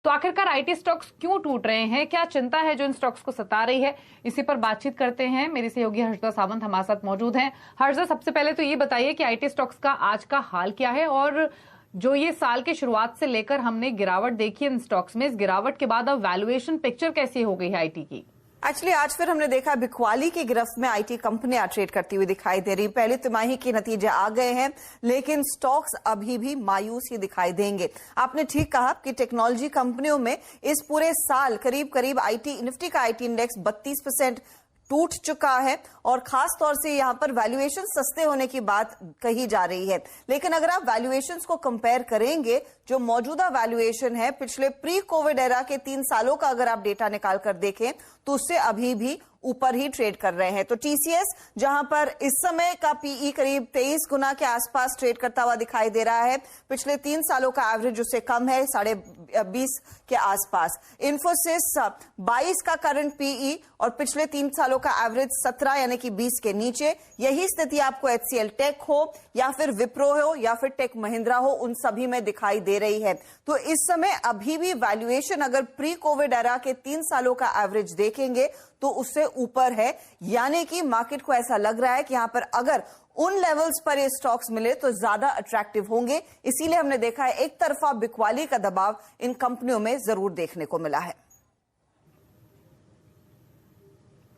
तो आखिरकार IT stocks क्यों टूट रहे हैं, क्या चिंता है जो इन स्टॉक्स को सता रही है, इसी पर बातचीत करते हैं। मेरी सहयोगी हर्षदा सावंत हमारे साथ मौजूद हैं। हर्षदा, सबसे पहले तो ये बताइए कि आईटी स्टॉक्स का आज का हाल क्या है, और जो ये साल के शुरुआत से लेकर हमने गिरावट देखी इन स्टॉक्स में, इस गिरावट के बाद अब वैल्यूएशन पिक्चर कैसी हो गई है आईटी की? एक्चुअली आज फिर हमने देखा बिकवाली की गिरफ्त में आईटी कंपनियां ट्रेड करती हुई दिखाई दे रही। पहली तिमाही के नतीजे आ गए हैं, लेकिन स्टॉक्स अभी भी मायूस ही दिखाई देंगे। आपने ठीक कहा कि टेक्नोलॉजी कंपनियों में इस पूरे साल करीब करीब आईटी निफ्टी का आईटी इंडेक्स 32% टूट चुका है, और खास तौर से यहां पर वैल्यूएशन सस्ते होने की बात कही जा रही है। लेकिन अगर आप वैल्यूएशंस को कंपेयर करेंगे, जो मौजूदा वैल्यूएशन है पिछले प्री कोविड एरा के 3 सालों का अगर आप डेटा निकाल कर देखें तो उससे अभी भी ऊपर ही ट्रेड कर रहे हैं। तो टीसीएस जहां पर इस समय का पीई करीब 23 गुना के आसपास ट्रेड करता हुआ दिखाई दे रहा है, पिछले 3 सालों का एवरेज उससे कम है, 20.5 के आसपास। इन्फोसिस 22 का करंट पीई और पिछले 3 सालों का एवरेज 17 यानी कि 20 के नीचे। यही स्थिति आपको एचसीएल टेक हो या फिर विप्रो हो या फिर टेक महिंद्रा हो, उन सभी में दिखाई दे रही है। तो इस समय अभी भी वैल्यूएशन अगर प्री कोविड एरा के 3 सालों का एवरेज देखेंगे तो उससे ऊपर है, यानी कि मार्केट को ऐसा लग रहा है कि यहां पर अगर उन लेवल्स पर ये स्टॉक्स मिले तो ज्यादा अट्रैक्टिव होंगे। इसीलिए हमने देखा है एक तरफा बिकवाली का दबाव इन कंपनियों में जरूर देखने को मिला है।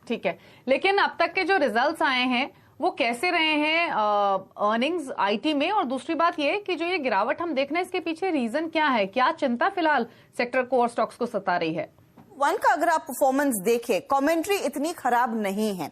ठीक है, लेकिन अब तक के जो रिजल्ट्स आए हैं वो कैसे रहे हैं अर्निंग्स आईटी में, और दूसरी बात ये कि जो ये गिरावट हम देख रहे हैं इसके पीछे रीजन क्या है, क्या चिंता फिलहाल सेक्टर को और स्टॉक्स को सता रही है? वन का अगर आप परफॉर्मेंस देखें, कमेंट्री इतनी खराब नहीं है।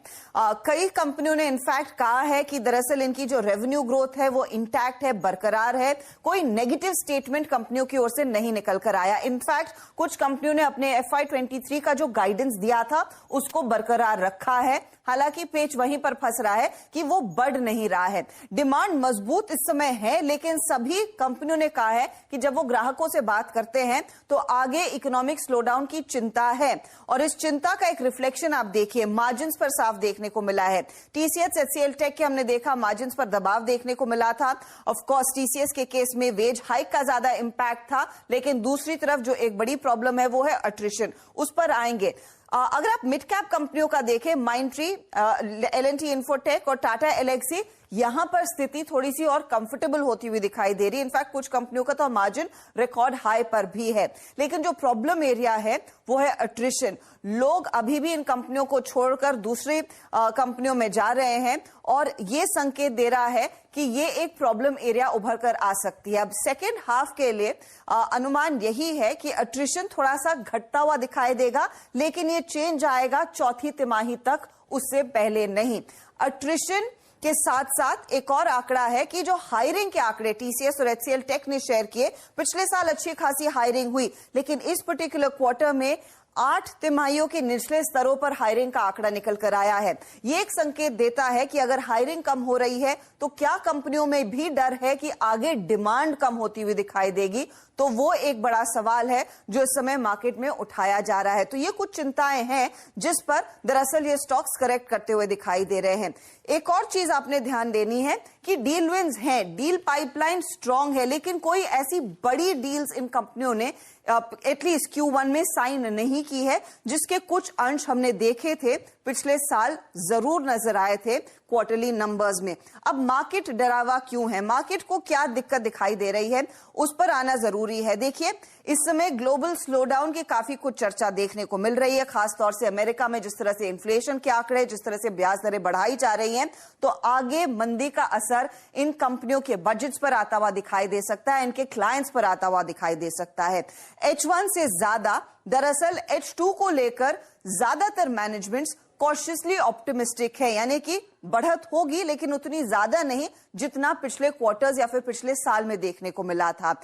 कई कंपनियों ने इनफैक्ट कहा है कि दरअसल इनकी जो रेवेन्यू ग्रोथ है वो इंटैक्ट है, बरकरार है। कोई नेगेटिव स्टेटमेंट कंपनियों की ओर से नहीं निकल कर आया। इनफैक्ट कुछ कंपनियों ने अपने FY23 का जो गाइडेंस दिया था उसको बरकरार रखा है। हालांकि पेच वहीं पर फंस रहा है कि वो बढ़ नहीं रहा है। डिमांड मजबूत इस समय है, लेकिन सभी कंपनियों ने कहा है कि जब वो ग्राहकों से बात करते हैं तो आगे इकोनॉमिक स्लोडाउन की चिंता है, और इस चिंता का एक रिफ्लेक्शन आप देखिए मार्जिन्स पर साफ देखने को मिला है। टीसीएस एचसीएल टेक के हमने देखा मार्जिन्स पर दबाव देखने को मिला था। ऑफ कोर्स टीसीएस के केस में वेज हाइक का ज्यादा इंपैक्ट था, लेकिन दूसरी तरफ जो एक बड़ी प्रॉब्लम है वो है अट्रिशन, उस पर आएंगे। अगर आप मिड कैप कंपनियों का देखें, माइंडट्री, एल&टी इन्फोटेक और टाटा एलेक्सी, यहां पर स्थिति थोड़ी सी और कंफर्टेबल होती हुई दिखाई दे रही है। इनफैक्ट कुछ कंपनियों का तो मार्जिन रिकॉर्ड हाई पर भी है। लेकिन जो प्रॉब्लम एरिया है वो है अट्रिशन। लोग अभी भी इन कंपनियों को छोड़कर दूसरी कंपनियों में जा रहे हैं, और ये संकेत दे रहा है कि ये एक प्रॉब्लम एरिया उभर कर आ सकती है। अब सेकेंड हाफ के लिए अनुमान यही है कि अट्रिशन थोड़ा सा घटता हुआ दिखाई देगा, लेकिन ये चेंज आएगा चौथी तिमाही तक, उससे पहले नहीं। अट्रिशन के साथ साथ एक और आंकड़ा है कि जो हायरिंग के आंकड़े टीसीएस और एचसीएल टेक ने शेयर किए, पिछले साल अच्छी खासी हायरिंग हुई, लेकिन इस पर्टिकुलर क्वार्टर में 8 तिमाहियों के निचले स्तरों पर हायरिंग का आंकड़ा निकल कर आया है। ये एक संकेत देता है कि अगर हायरिंग कम हो रही है तो क्या कंपनियों में भी डर है कि आगे डिमांड कम होती हुई दिखाई देगी? तो वो एक बड़ा सवाल है जो इस समय मार्केट में उठाया जा रहा है। तो ये कुछ चिंताएं हैं जिस पर दरअसल ये स्टॉक्स करेक्ट करते हुए दिखाई दे रहे हैं। एक और चीज आपने ध्यान देनी है कि डील विंस हैं, डील पाइपलाइन स्ट्रांग है, लेकिन कोई ऐसी बड़ी डील्स इन कंपनियों ने एटलीस्ट Q1 में साइन नहीं की है, जिसके कुछ अंश हमने देखे थे पिछले साल जरूर नजर आए थे क्वार्टरली नंबर्स में। अब मार्केट डरावा क्यों है, मार्केट को क्या दिक्कत दिखाई दे रही है, उस पर आना जरूरी है। देखिए, इस समय ग्लोबल स्लोडाउन की काफी कुछ चर्चा देखने को मिल रही है, खासतौर से अमेरिका में जिस तरह से इन्फ्लेशन के आंकड़े, जिस तरह से ब्याज दरें बढ़ाई जा रही हैं, तो आगे मंदी का असर इन कंपनियों के बजट्स पर आता हुआ दिखाई दे सकता है, इनके क्लाइंट्स पर आता हुआ दिखाई दे सकता है। H1 से ज्यादा दरअसल H2 को लेकर ज्यादातर मैनेजमेंट्स कॉशियसली ऑप्टिमिस्टिक है, यानी कि बढ़त होगी लेकिन उतनी ज्यादा नहीं जितना पिछले क्वार्टर्स या फिर पिछले साल में देखने को मिला था।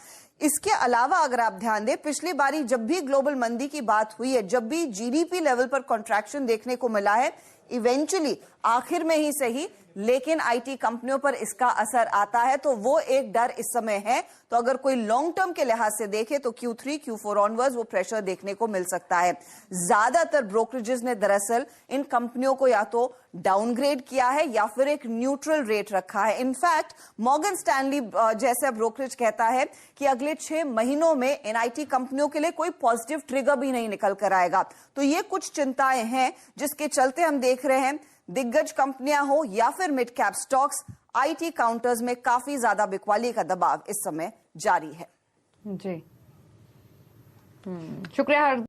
इसके अलावा अगर आप ध्यान दें, पिछली बारी जब भी ग्लोबल मंदी की बात हुई है, जब भी जीडीपी लेवल पर कॉन्ट्रैक्शन देखने को मिला है, इवेंचुअली आखिर में ही सही लेकिन आईटी कंपनियों पर इसका असर आता है, तो वो एक डर इस समय है। तो अगर कोई लॉन्ग टर्म के लिहाज से देखे तो Q3 Q4 ऑनवर्ड्स वो प्रेशर देखने को मिल सकता है। ज्यादातर ब्रोकरेजेस ने दरअसल इन कंपनियों को या तो डाउनग्रेड किया है या फिर एक न्यूट्रल रेट रखा है। इनफैक्ट मॉर्गन स्टैनली जैसा ब्रोकरेज कहता है कि अगले 6 महीनों में इन आईटी कंपनियों के लिए कोई पॉजिटिव ट्रिगर भी नहीं निकल कर आएगा। तो ये कुछ चिंताएं हैं जिसके चलते हम देख रहे हैं दिग्गज कंपनियां हो या फिर mid cap stocks, IT counters में काफी ज्यादा बिकवाली का दबाव इस समय जारी है। जी शुक्रिया।